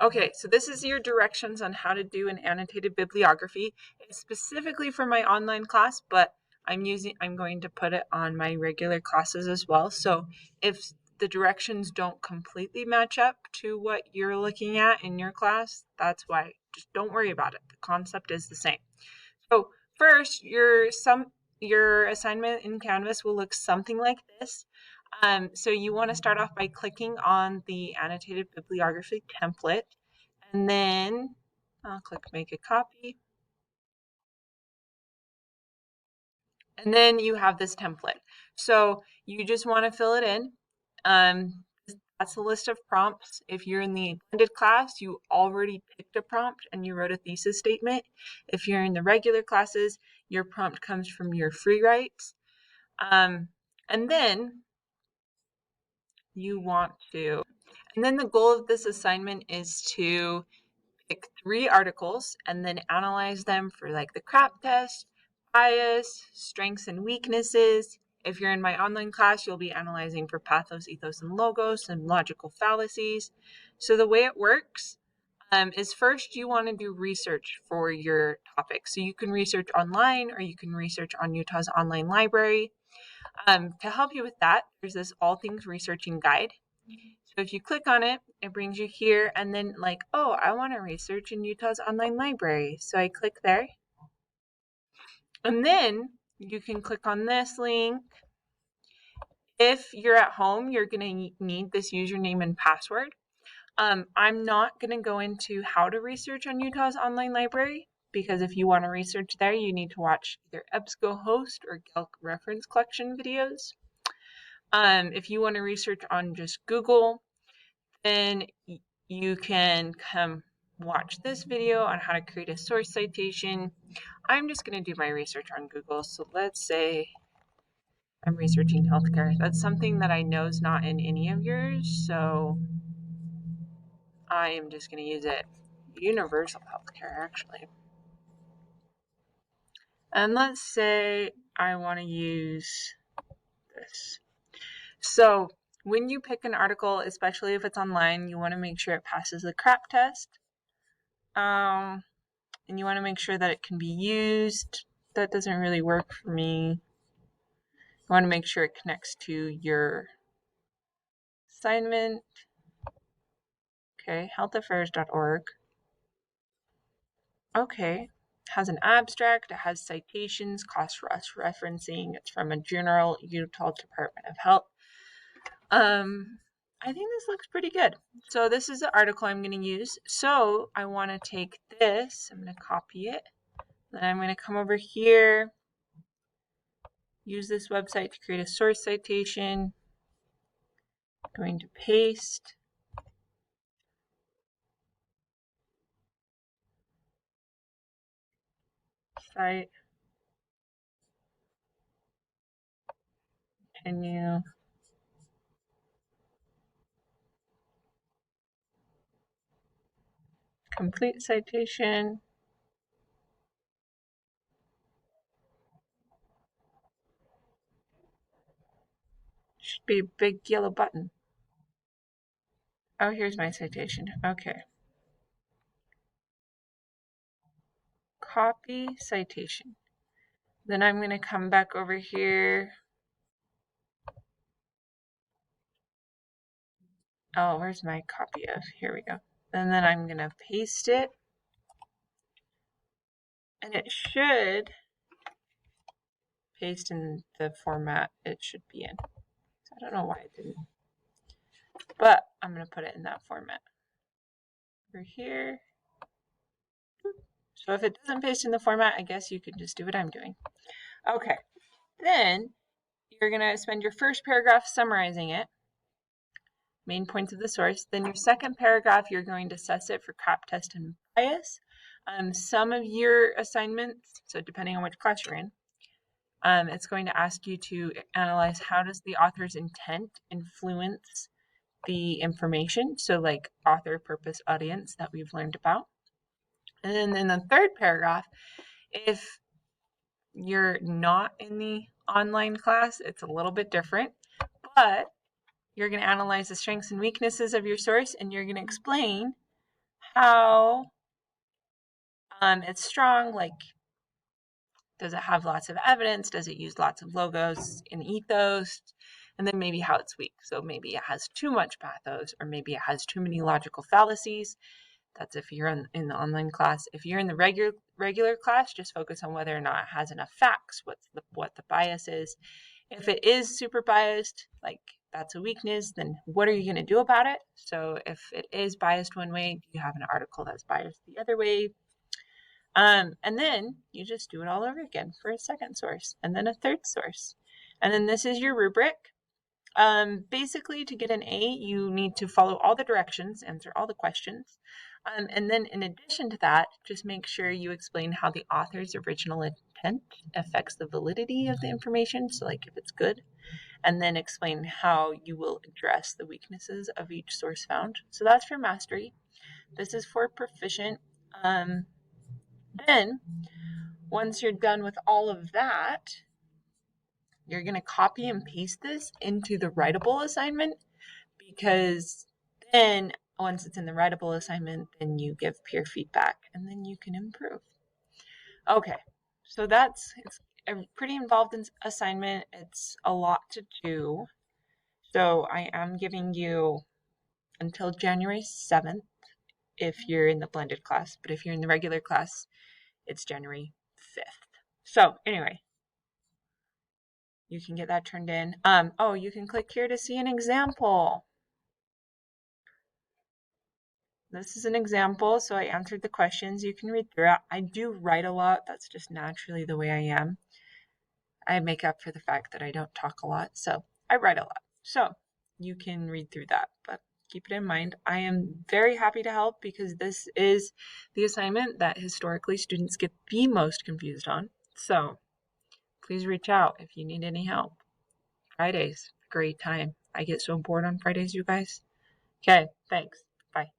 Okay, so this is your directions on how to do an annotated bibliography. It's specifically for my online class, but I'm going to put it on my regular classes as well. So if the directions don't completely match up to what you're looking at in your class, that's why. Just don't worry about it. The concept is the same. So first, your assignment in Canvas will look something like this. So you want to start off by clicking on the annotated bibliography template, and then I'll click make a copy. And then you have this template. So you just want to fill it in. That's a list of prompts. If you're in the blended class, you already picked a prompt and you wrote a thesis statement. If you're in the regular classes, your prompt comes from your free writes. And then the goal of this assignment is to pick 3 articles and then analyze them for like the CRAP test, bias, strengths and weaknesses. If you're in my online class, you'll be analyzing for pathos, ethos, and logos and logical fallacies. So the way it works is first you want to do research for your topic. So you can research online or you can research on Utah's online library. To help you with that, there's this All Things Researching guide. So if you click on it, it brings you here, and then like, oh, I want to research in Utah's online library. So I click there. And then you can click on this link. If you're at home, you're going to need this username and password. I'm not going to go into how to research on Utah's online library, because if you want to research there, you need to watch either EBSCOhost or Galc reference collection videos. If you want to research on just Google, then you can come watch this video on how to create a source citation. I'm just going to do my research on Google. So let's say I'm researching healthcare. That's something that I know is not in any of yours. So I am just going to use it. Universal healthcare, actually. And let's say I want to use this. So when you pick an article, especially if it's online, you want to make sure it passes the CRAP test. And you want to make sure that it can be used. That doesn't really work for me. You want to make sure it connects to your assignment. Okay, healthaffairs.org. Okay, it has an abstract, it has citations, cross-referencing. It's from a journal, Utah Department of Health. I think this looks pretty good. So this is the article I'm going to use. So I want to take this, I'm going to copy it. Then I'm going to come over here, use this website to create a source citation. I'm going to paste. Cite. Continue. Complete citation. Should be a big yellow button. Oh, here's my citation. Okay. Copy citation. Then I'm going to come back over here. Oh, where's my copy of? Here we go. And then I'm going to paste it. And it should paste in the format it should be in. So I don't know why it didn't. But I'm going to put it in that format. Over here. So if it doesn't paste in the format, I guess you could just do what I'm doing. Okay. Then you're going to spend your first paragraph summarizing it. Main points of the source. Then your second paragraph, you're going to assess it for CRAP test and bias. Some of your assignments, so depending on which class you're in, it's going to ask you to analyze how does the author's intent influence the information. So like author, purpose, audience that we've learned about. And then in the third paragraph, if you're not in the online class, it's a little bit different, but you're going to analyze the strengths and weaknesses of your source, and you're going to explain how it's strong, like does it have lots of evidence? Does it use lots of logos and ethos? And then maybe how it's weak. So maybe it has too much pathos, or maybe it has too many logical fallacies. That's if you're in the online class. If you're in the regular class, just focus on whether or not it has enough facts, what the bias is. If it is super biased, like that's a weakness, then what are you going to do about it? So if it is biased one way, do you have an article that's biased the other way? And then you just do it all over again for a second source and then a third source. And then this is your rubric. Basically, to get an A, you need to follow all the directions, answer all the questions. And then in addition to that, just make sure you explain how the author's original intent affects the validity of the information. So like if it's good, and then explain how you will address the weaknesses of each source found. So that's for mastery. This is for proficient. Then once you're done with all of that, you're going to copy and paste this into the writable assignment, because then once it's in the writable assignment, then you give peer feedback and then you can improve. Okay, so it's a pretty involved assignment. It's a lot to do. So I am giving you until January 7th if you're in the blended class, but if you're in the regular class, it's January 5th. So anyway, you can get that turned in. Oh, you can click here to see an example. This is an example, so I answered the questions. You can read through it. I do write a lot. That's just naturally the way I am. I make up for the fact that I don't talk a lot, so I write a lot. So you can read through that, but keep it in mind. I am very happy to help because this is the assignment that historically students get the most confused on. So please reach out if you need any help. Fridays, great time. I get so bored on Fridays, you guys. Okay, thanks. Bye.